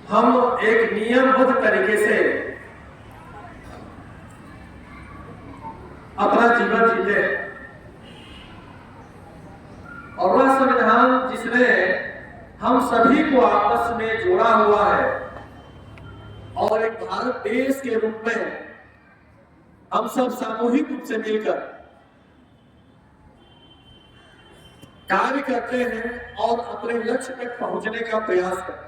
हम एक नियमबद्ध तरीके से अपना जीवन जीते हैं और वह संविधान जिसने हम सभी को आपस में जोड़ा हुआ है और एक भारत देश के रूप में हम सब सामूहिक रूप से मिलकर कार्य करते हैं और अपने लक्ष्य तक पहुंचने का प्रयास करते हैं।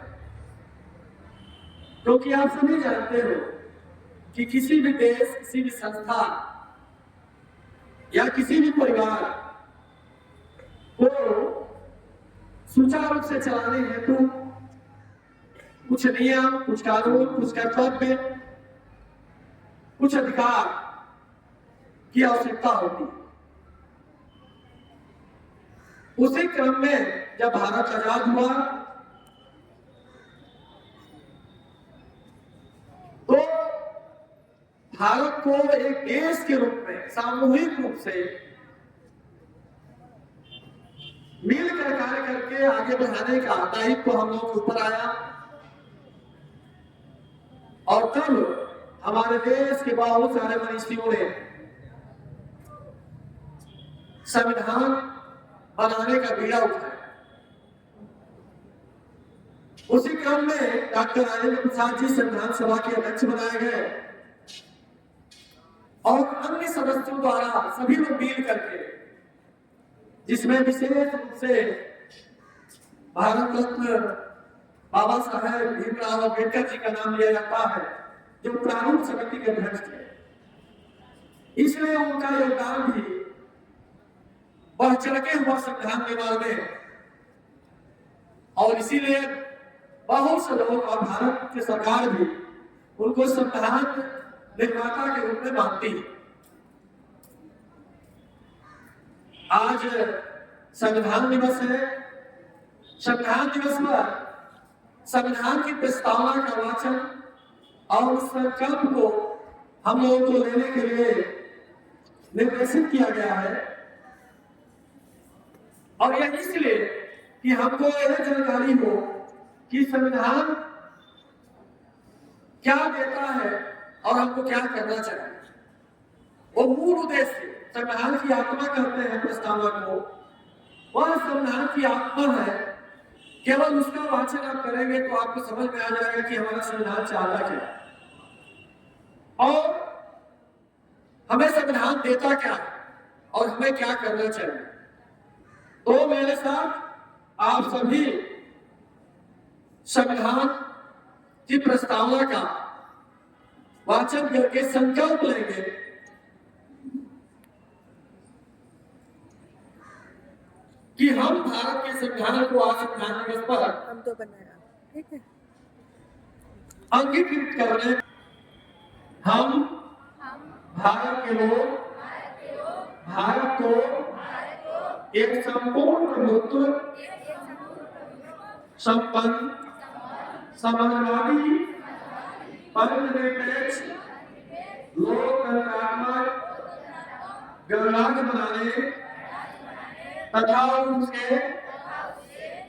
क्योंकि आप सभी जानते हो कि किसी भी देश, किसी भी संस्था या किसी भी परिवार को सुचारू रूप से चलाने हेतु कुछ नियम, कुछ कानून, कुछ कर्तव्य, कुछ अधिकार की आवश्यकता होती है। उसी क्रम में जब भारत आजाद हुआ तो भारत को एक देश के रूप में सामूहिक रूप से मिलकर कार्य करके आगे बढ़ाने का दायित्व हम लोगों के ऊपर आया और तब हमारे देश के बहुत सारे मनीषियों ने संविधान बनाने का बीड़ा उठाया। उसी क्रम में डॉक्टर राजेंद्र प्रसाद जी संविधान सभा के अध्यक्ष बनाए गए और अन्य सदस्यों द्वारा सभी लोग मिल करके, जिसमें विशेष रूप से भारत रत्न बाबा साहेब भीमराव अम्बेडकर जी का नाम लिया जाता है, जो प्रारूप समिति के अध्यक्ष थे। इसलिए उनका योगदान भी बढ़ चढ़ के हुआ संविधान निर्माण में और इसीलिए बहुत से लोग और भारत की सरकार भी उनको संविधान निर्माता के रूप में मानती है। आज संविधान दिवस है। संविधान दिवस पर संविधान की प्रस्तावना का वाचन और उस संकल्प को हम लोगों को लेने के लिए निर्देशित किया गया है और यह इसलिए कि हमको यह जानकारी हो कि संविधान क्या देता है और हमको क्या करना चाहिए। वो मूल उद्देश्य संविधान की आत्मा कहते हैं प्रस्तावना को, वह संविधान की आत्मा है। केवल उसका वाचन आप करेंगे तो आपको समझ में आ जाएगा कि हमारा संविधान चाहता क्या और हमें संविधान देता क्या और हमें क्या करना चाहिए। तो मेरे साथ आप सभी संविधान की प्रस्तावना का वाचन करके संकल्प लेंगे कि हम भारत के संविधान को आज संविधान दिवस पर हम तो बनाया, ठीक है, अंगीकृत करने हम भारत के लोग भारत को एक संपूर्ण प्रभुत्व, संपन्न, समाजवादी, धर्मनिरपेक्ष, लोकतंत्रात्मक गणराज्य बनाने तथा उसके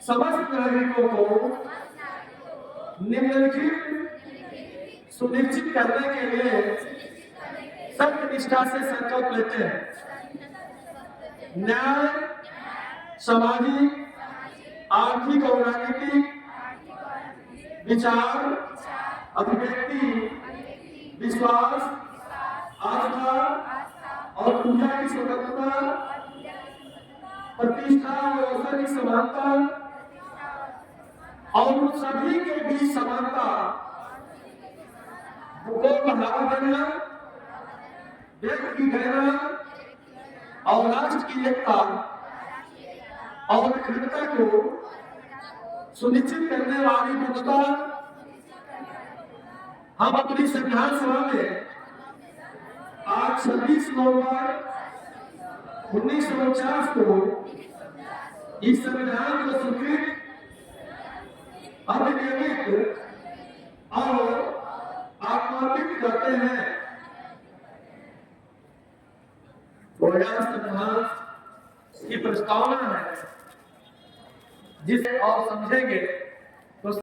समस्त नागरिकों को निम्नलिखित सुनिश्चित करने के लिए सत्य निष्ठा से संकल्प लेते हैं। न्याय, सामाजिक, आर्थिक और राजनीतिक विचार, अभिव्यक्ति, विश्वास, आस्था और पूजा की स्वतंत्रता, प्रतिष्ठा और अवसर की समानता और उन सभी के बीच समानता को बढ़ावा देना, व्यक्ति की गणना और राष्ट्र की एकता और अखंडता को सुनिश्चित करने वाली प्रभुता हम अपनी संविधान सभा में आज 26 नवंबर 1949 को इस संविधान को स्वीकृत, अधिनियमित और आत्मार्पित करते हैं। संविधान की प्रस्तावना है जिसे आप समझेंगे तो